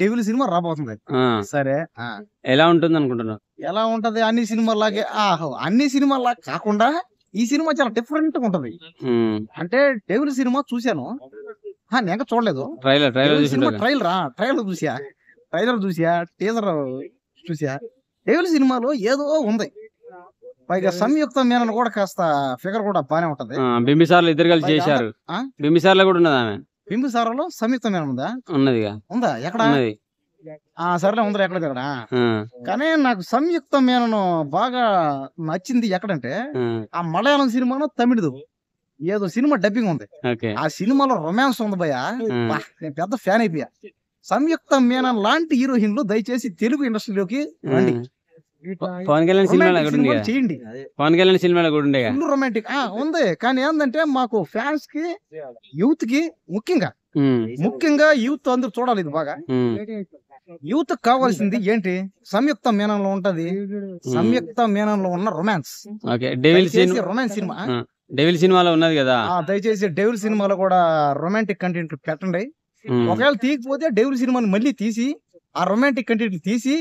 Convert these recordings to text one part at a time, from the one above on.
Devil cinema రాబోతుంది. ఆ! సరే. ఎలా ఉంటుందనుకుంటున్నావు? ఎలా ఉంటది అన్ని సినిమాల్లాగే అన్ని సినిమాల్లాగా కాకుండా ఈ సినిమా చాలా డిఫరెంట్‌గా ఉంటది. అంటే డెవిల్ సినిమా చూసాను. నేను ఇంకా చూడలేదు. ట్రైలర్ డెవిల్ సినిమా చూసుంటావుగా. ట్రైలర్ చూసా, టీజర్ చూసా. డెవిల్ సినిమాలో ఏదో ఉంది. పైగా సంయుక్త మీనన్ కూడా కాస్త ఫిగర్ కూడా బానే ఉంటది. బింబిసార్లు ఇద్దరు కలిసి పైగా చేశారు. ఆ? బింబిసార్లో కూడా ఉన్నది ఆమె. బింబిసారాలో సంయుక్త మీనన్ ఉందా? ఉన్నదిగా. ఉందా? ఎక్కడ? ఉన్నది. సరేలే ఉందిలే ఎక్కడ దగ్గర. ఆ! కానీ నాకు సంయుక్త మీనన్ బాగా నచ్చింది ఎక్కడంటే ఆ మలయాళం సినిమానో తమిళదో ఏదో సినిమా డబ్బింగ్ ఉంది. ఓకే. ఆ సినిమాలో రొమాన్స్ ఉంది భయ్యా. నేను పెద్ద ఫ్యాన్ అయిపోయా. సంయుక్త మీనన్ లాంటి హీరోయిన్లు దయచేసి తెలుగు ఇండస్ట్రీలోకి రండి. పవన్ కళ్యాణ్ సినిమాలో రొమాంటిక్ కూడా ఉంది సినిమాలు చేయండి. పవన్ కళ్యాణ్ సినిమాలో కూడా ఉండేగా. ఫుల్ రొమాంటిక్ ఉంది. కానీ ఏంటంటే మాకు ఫ్యాన్స్ కి యూత్ కి ముఖ్యంగా యూత్ అందరూ చూడాలి ఇది బాగా. యూత్ కావాల్సింది ఏంటి? సంయుక్త మీనన్లో ఉంటది. సంయుక్త మీనన్లో ఉన్న romance. Okay. Devil romance cinema devil సినిమాలో ఉన్నది కదా. దయచేసి డెవిల్ సినిమాలో కూడా రొమాంటిక్ కంటెంట్ పెట్టండి. ఒకవేళ తీయకపోతే డెవిల్ సినిమాని మళ్ళీ తీసి ఆ రొమాంటిక్ కంటెంట్ తీసి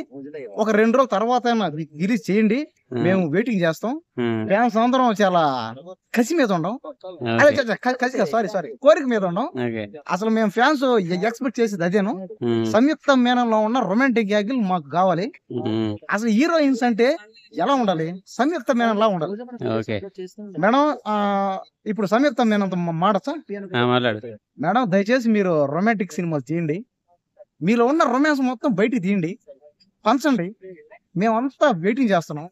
ఒక 2 రోజుల తర్వాత రిలీజ్ చేయండి. మేము వెయిటింగ్ చేస్తాం. ఫ్యాన్స్ అందరం చాలా కసి మీద ఉండం. సారీ కోరిక మీద ఉండం. అసలు మేము ఫ్యాన్స్ ఎక్స్పెక్ట్ చేసేది అదేను. సంయుక్త మీనన్లో ఉన్న రొమాంటిక్ యాంగిల్ మాకు కావాలి. అసలు హీరోయిన్స్ అంటే ఎలా ఉండాలి? సంయుక్త మీనన్ లా ఉండాలి. మేడం ఇప్పుడు సంయుక్త మీనన్తో మాడచ్చా? మేడం దయచేసి మీరు రొమాంటిక్ సినిమాలు తీయండి. మీలో ఉన్న రొమాన్స్ మొత్తం బయటికి తీయండి, పంచండి. మేమంతా వెయిటింగ్ చేస్తున్నాం.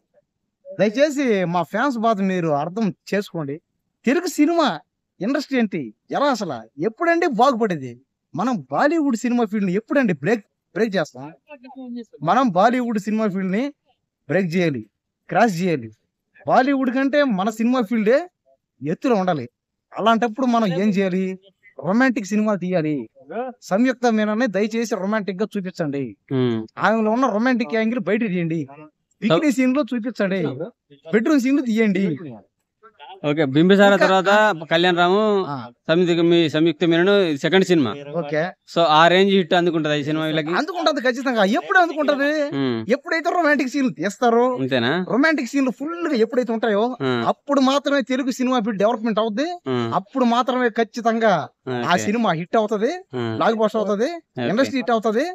దయచేసి మా ఫ్యాన్స్ బాధ మీరు అర్థం చేసుకోండి. తెలుగు సినిమా ఇండస్ట్రీ ఏంటి ఎలా అసలు ఎప్పుడండి బాగుపడేది? మనం బాలీవుడ్ సినిమా ఫీల్డ్ ని ఎప్పుడండి బ్రేక్ చేస్తాం? మనం బాలీవుడ్ సినిమా ఫీల్డ్ ని బ్రేక్ చేయాలి, క్రాష్ చేయాలి. బాలీవుడ్ కంటే మన సినిమా ఫీల్డే ఎత్తులో ఉండాలి. అలాంటప్పుడు మనం ఏం చేయాలి? రొమాంటిక్ సినిమా తీయాలి. సంయుక్త మీనన్ దయచేసి రొమాంటిక్ గా చూపించండి. ఆమెలో ఉన్న రొమాంటిక్ యాంగిల్ బయట తీయండి. బికినీ సీన్ లో చూపించండి. బెడ్రూమ్ సీన్ లో తీయండి. ఓకే. బింబిసార తర్వాత Kalyan Ram, Samyuktha Menon second cinema. Okay. So ఆ రేంజ్ హిట్ అందుకుంటది ఈ సినిమా వీళ్ళకి. అందుకుంటది ఖచ్చితంగా. ఎప్పుడు అందుకుంటది? ఎప్పుడైతే రొమాంటిక్ సీన్లు తీస్తారో, అంతేనా? రొమాంటిక్ సీన్లు ఫుల్ గా ఎప్పుడైతే ఉంటాయో అప్పుడు మాత్రమే తెలుగు సినిమా డెవలప్మెంట్ అవుద్ది. అప్పుడు మాత్రమే ఖచ్చితంగా ఆ సినిమా హిట్ అవుతది, బ్లాక్ బస్టర్ అవుతది, ఇండస్ట్రీ హిట్ అవుతది.